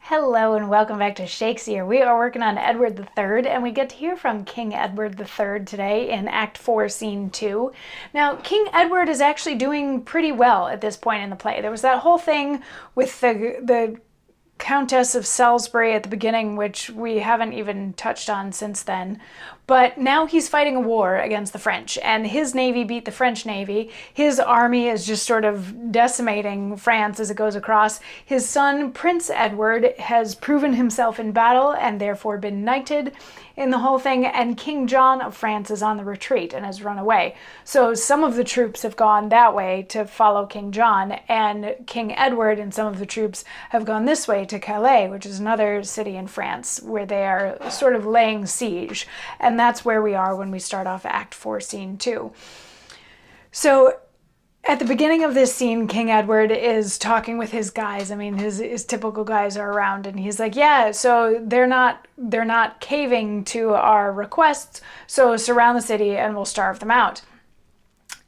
Hello and welcome back to Shakesyear. We are working on Edward III and we get to hear from King Edward III today in Act 4, Scene 2. Now, King Edward is actually doing pretty well at this point in the play. There was that whole thing with the Countess of Salisbury at the beginning, which we haven't even touched on since then. But now he's fighting a war against the French, and his navy beat the French navy. His army is just sort of decimating France as it goes across. His son, Prince Edward, has proven himself in battle and therefore been knighted in the whole thing, and King John of France is on the retreat and has run away. So some of the troops have gone that way to follow King John, and King Edward and some of the troops have gone this way to Calais, which is another city in France, where they are sort of laying siege. And that's where we are when we start off Act 4, Scene 2. So at the beginning of this scene, King Edward is talking with his guys. I mean, his typical guys are around, and he's like, yeah, so they're not caving to our requests, so surround the city and we'll starve them out.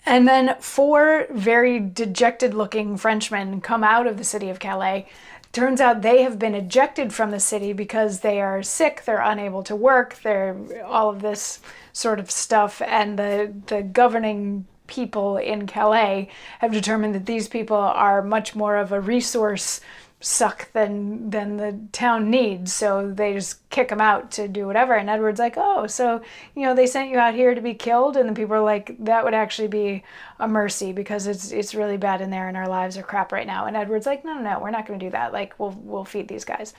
And then 4 very dejected-looking Frenchmen come out of the city of Calais. Turns out they have been ejected from the city because they are sick, they're unable to work, they're all of this sort of stuff, and the governing people in Calais have determined that these people are much more of a resource suck than the town needs, so they just kick them out to do whatever. And Edward's like, oh, so they sent you out here to be killed? And the people are like, that would actually be a mercy because it's really bad in there and our lives are crap right now. And Edward's like, no, we're not going to do that. Like, we'll feed these guys.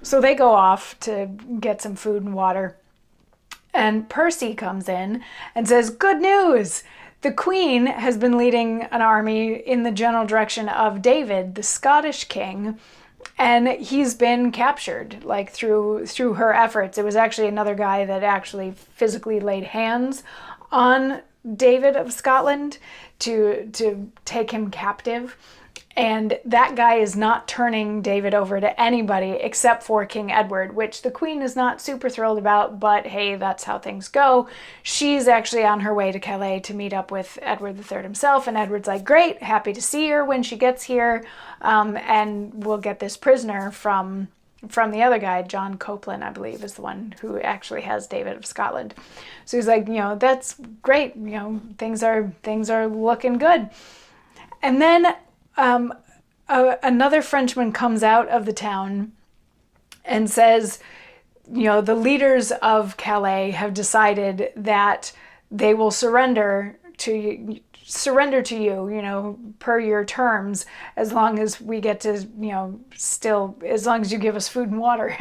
So they go off to get some food and water, and Percy comes in and says, good news! The Queen has been leading an army in the general direction of David, the Scottish king, and he's been captured, like through her efforts. It was actually another guy that actually physically laid hands on David of Scotland to take him captive. And that guy is not turning David over to anybody except for King Edward, which the Queen is not super thrilled about, but hey, that's how things go. She's actually on her way to Calais to meet up with Edward III himself, and Edward's like, great, happy to see her when she gets here, and we'll get this prisoner from the other guy, John Copeland, I believe, is the one who actually has David of Scotland. So he's like, that's great, things are looking good. And then another Frenchman comes out of the town and says, the leaders of Calais have decided that they will surrender to you, per your terms, as long as we get to, as long as you give us food and water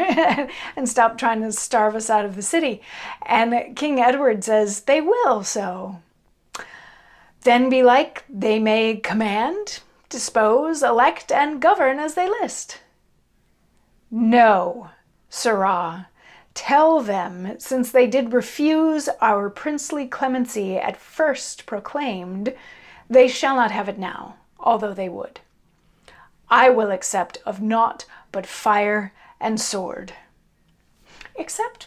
and stop trying to starve us out of the city. And King Edward says, they will so. Then belike they may command, dispose, elect, and govern as they list. No, sirrah, tell them, since they did refuse our princely clemency at first proclaimed, they shall not have it now, although they would. I will accept of naught but fire and sword. Except,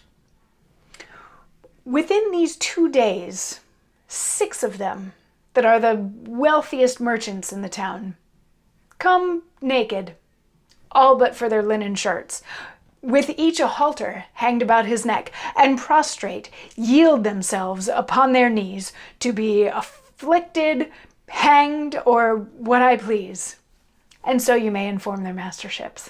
within these 2 days, 6 of them, that are the wealthiest merchants in the town, come naked, all but for their linen shirts, with each a halter hanged about his neck, and prostrate yield themselves upon their knees to be afflicted, hanged, or what I please. And so you may inform their masterships.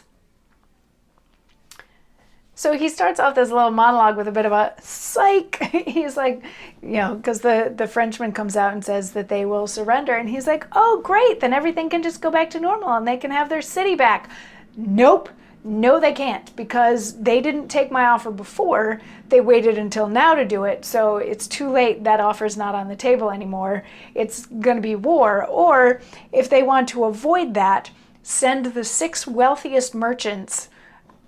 So he starts off this little monologue with a bit of a psych. He's like, because the Frenchman comes out and says that they will surrender. And he's like, oh, great, then everything can just go back to normal and they can have their city back. Nope. No, they can't, because they didn't take my offer before. They waited until now to do it. So it's too late. That offer's not on the table anymore. It's going to be war. Or if they want to avoid that, send the 6 wealthiest merchants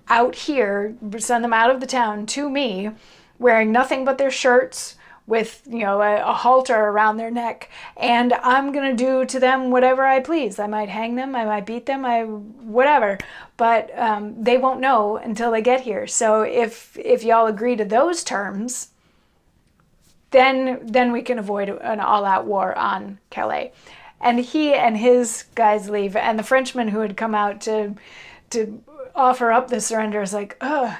out here, send them out of the town to me, wearing nothing but their shirts with, a halter around their neck, and I'm going to do to them whatever I please. I might hang them, I might beat them, whatever, but they won't know until they get here. So if y'all agree to those terms, then we can avoid an all-out war on Calais. And he and his guys leave, and the Frenchman who had come out to offer up the surrender is like, ugh,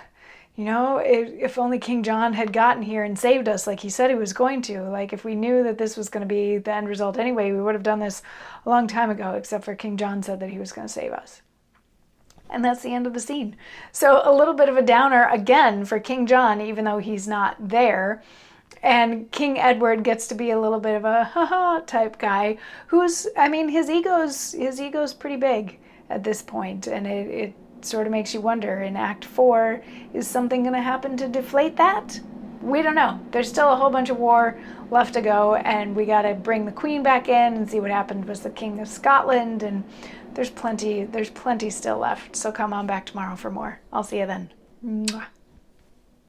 you know, if only King John had gotten here and saved us like he said he was going to. Like, if we knew that this was going to be the end result anyway, we would have done this a long time ago, except for King John said that he was going to save us. And that's the end of the scene. So a little bit of a downer again for King John, even though he's not there. And King Edward gets to be a little bit of a haha type guy who's, I mean, his ego's pretty big at this point, and it sort of makes you wonder in Act 4, is something going to happen to deflate that? We don't know. There's still a whole bunch of war left to go, and we got to bring the Queen back in and see what happened with the King of Scotland, and there's plenty still left. So come on back tomorrow for more. I'll see you then. Mwah.